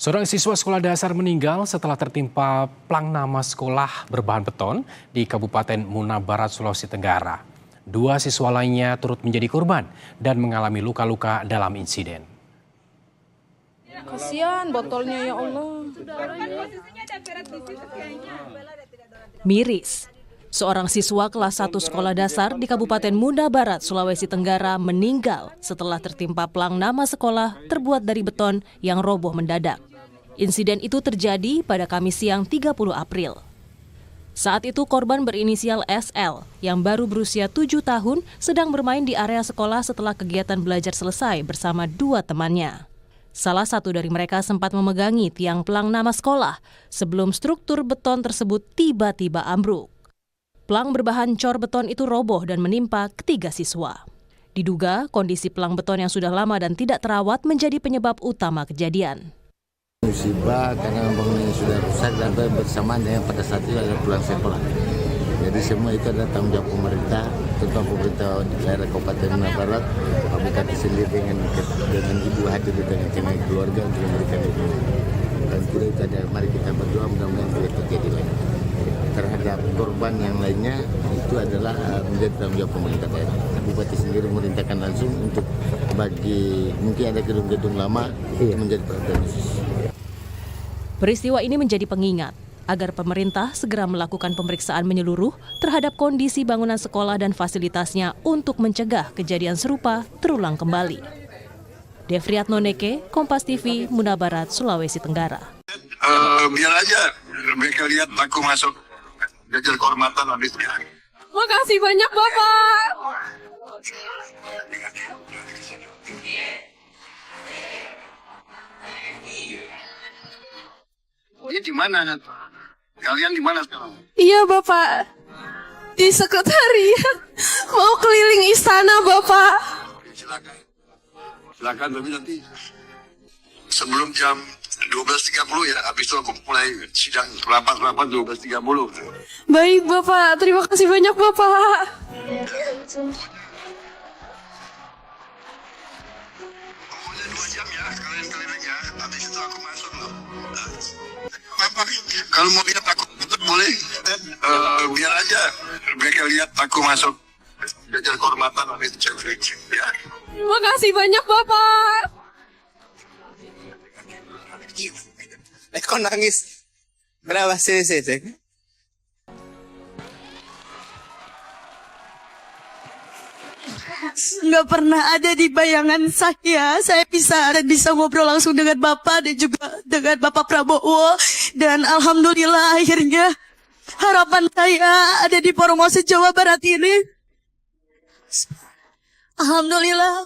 Seorang siswa sekolah dasar meninggal setelah tertimpa plang nama sekolah berbahan beton di Kabupaten Muna Barat, Sulawesi Tenggara. Dua siswa lainnya turut menjadi korban dan mengalami luka-luka dalam insiden. Kasihan botolnya, ya Allah. Miris. Seorang siswa kelas 1 sekolah dasar di Kabupaten Muna Barat, Sulawesi Tenggara meninggal setelah tertimpa plang nama sekolah terbuat dari beton yang roboh mendadak. Insiden itu terjadi pada Kamis siang 30 April. Saat itu korban berinisial SL yang baru berusia 7 tahun sedang bermain di area sekolah setelah kegiatan belajar selesai bersama dua temannya. Salah satu dari mereka sempat memegangi tiang plang nama sekolah sebelum struktur beton tersebut tiba-tiba ambruk. Plang berbahan cor beton itu roboh dan menimpa ketiga siswa. Diduga kondisi plang beton yang sudah lama dan tidak terawat menjadi penyebab utama kejadian. Musibah karena bangunan sudah rusak dan bersamaan dengan pada saat itu ada pulang sekolah. Jadi semua itu adalah tanggung jawab pemerintah, terutama pemerintah daerah Kabupaten Muna Barat, Pak Bupati sendiri dengan Ibu hadir dengan keluarga untuk memberikan dukungan. Dan tidak itu ada, mari kita berdoa mudah-mudahan tidak terjadi lagi. Terhadap korban yang lainnya itu adalah menjadi tanggung jawab pemerintah daerah. Bupati sendiri memerintahkan langsung untuk bagi mungkin ada gedung-gedung lama itu menjadi perhatian khusus. Peristiwa ini menjadi pengingat agar pemerintah segera melakukan pemeriksaan menyeluruh terhadap kondisi bangunan sekolah dan fasilitasnya untuk mencegah kejadian serupa terulang kembali. Devriat Noneke, Kompas TV, Muna Barat, Sulawesi Tenggara. Biar aja mereka lihat aku masuk belajar kehormatan habisnya. Makasih banyak Bapak. Ini di mana? Kalian di mana sekarang? Iya Bapak, di sekretariat. Mau keliling istana Bapak. Silakan. Silakan, tapi nanti sebelum jam 12.30 ya, habis itu aku mulai sidang rapat 12.30. Baik Bapak, terima kasih banyak Bapak. Pokoknya 2 jam ya, kalian keliling ya. Habis itu aku masuk loh. Bapak, kalau mau lihat aku tetap boleh. Biar aja mereka lihat aku masuk belajar kehormatan habis itu ya. Terima kasih banyak Bapak. Kok nangis? Kenapa sih? Nggak pernah ada di bayangan saya bisa ngobrol langsung dengan Bapak dan juga dengan Bapak Prabowo, dan alhamdulillah akhirnya harapan saya ada di Formosa, Jawa Barat ini. Alhamdulillah.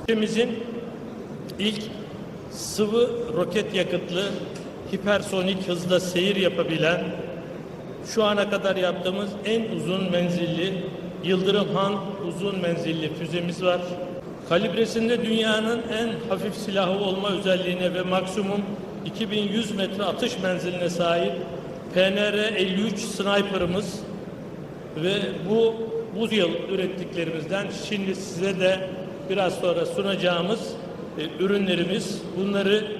Ülkemizin ilk sıvı roket yakıtlı hipersonik hızla seyir yapabilen, şu ana kadar yaptığımız en uzun menzilli Yıldırım Han uzun menzilli füzemiz var. Kalibresinde dünyanın en hafif silahı olma özelliğine ve maksimum 2100 metre atış menziline sahip PNR-53 sniper'ımız ve bu yıl ürettiklerimizden şimdi size de biraz sonra sunacağımız ürünlerimiz, bunları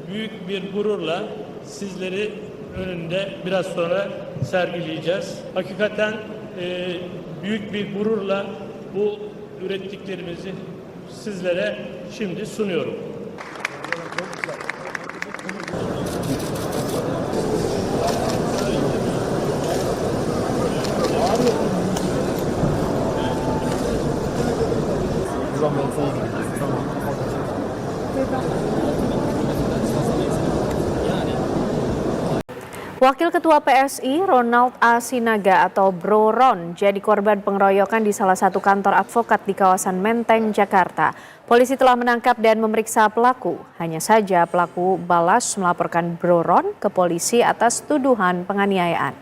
büyük bir gururla sizleri önünde biraz sonra sergileyeceğiz. Hakikaten büyük bir gururla bu ürettiklerimizi sizlere şimdi sunuyorum. Wakil Ketua PSI Ronald A. Sinaga atau Bro Ron jadi korban pengeroyokan di salah satu kantor advokat di kawasan Menteng, Jakarta. Polisi telah menangkap dan memeriksa pelaku. Hanya saja pelaku balas melaporkan Bro Ron ke polisi atas tuduhan penganiayaan.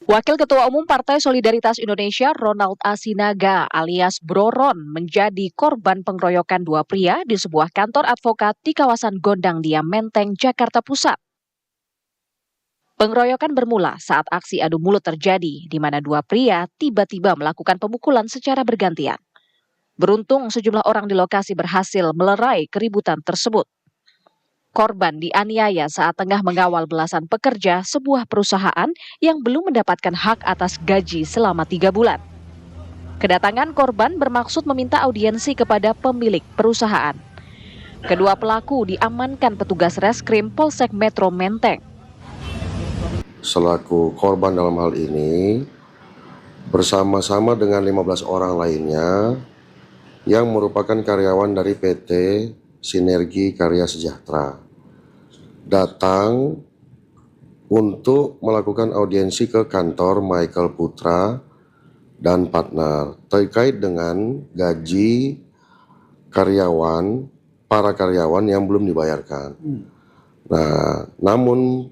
Wakil Ketua Umum Partai Solidaritas Indonesia Ronald Asinaga alias Bro Ron menjadi korban pengeroyokan dua pria di sebuah kantor advokat di kawasan Gondang Dia Menteng, Jakarta Pusat. Pengeroyokan bermula saat aksi adu mulut terjadi di mana dua pria tiba-tiba melakukan pemukulan secara bergantian. Beruntung sejumlah orang di lokasi berhasil melerai keributan tersebut. Korban dianiaya saat tengah mengawal belasan pekerja sebuah perusahaan yang belum mendapatkan hak atas gaji selama 3 bulan. Kedatangan korban bermaksud meminta audiensi kepada pemilik perusahaan. Kedua pelaku diamankan petugas reskrim Polsek Metro Menteng. Selaku korban dalam hal ini, bersama-sama dengan 15 orang lainnya yang merupakan karyawan dari PT Sinergi Karya Sejahtera, datang untuk melakukan audiensi ke kantor Michael Putra dan partner terkait dengan gaji karyawan, para karyawan yang belum dibayarkan. Nah, namun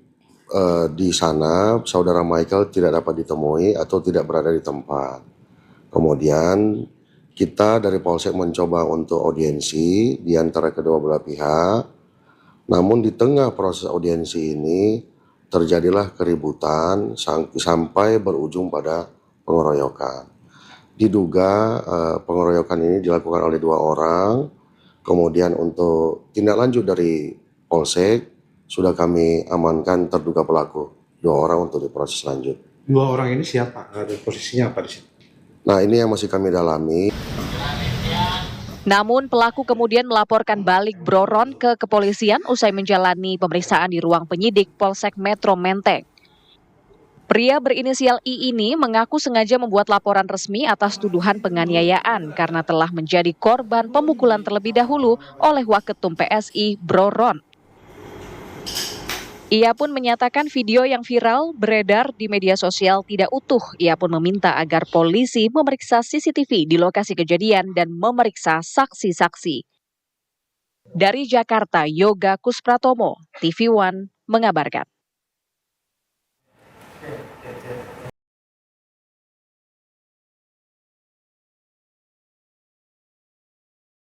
di sana saudara Michael tidak dapat ditemui atau tidak berada di tempat. Kemudian kita dari Polsek mencoba untuk audiensi di antara kedua belah pihak. Namun di tengah proses audiensi ini terjadilah keributan sampai berujung pada pengeroyokan. Diduga pengeroyokan ini dilakukan oleh 2 orang. Kemudian untuk tindak lanjut dari Polsek sudah kami amankan terduga pelaku 2 orang untuk diproses lanjut. 2 orang ini siapa? Ada posisinya apa di situ? Nah, ini yang masih kami dalami. Namun pelaku kemudian melaporkan balik Bro Ron ke kepolisian usai menjalani pemeriksaan di ruang penyidik Polsek Metro Menteng. Pria berinisial I ini mengaku sengaja membuat laporan resmi atas tuduhan penganiayaan karena telah menjadi korban pemukulan terlebih dahulu oleh Waketum PSI Bro Ron. Ia pun menyatakan video yang viral beredar di media sosial tidak utuh. Ia pun meminta agar polisi memeriksa CCTV di lokasi kejadian dan memeriksa saksi-saksi. Dari Jakarta, Yoga Kuspratomo, TV One mengabarkan.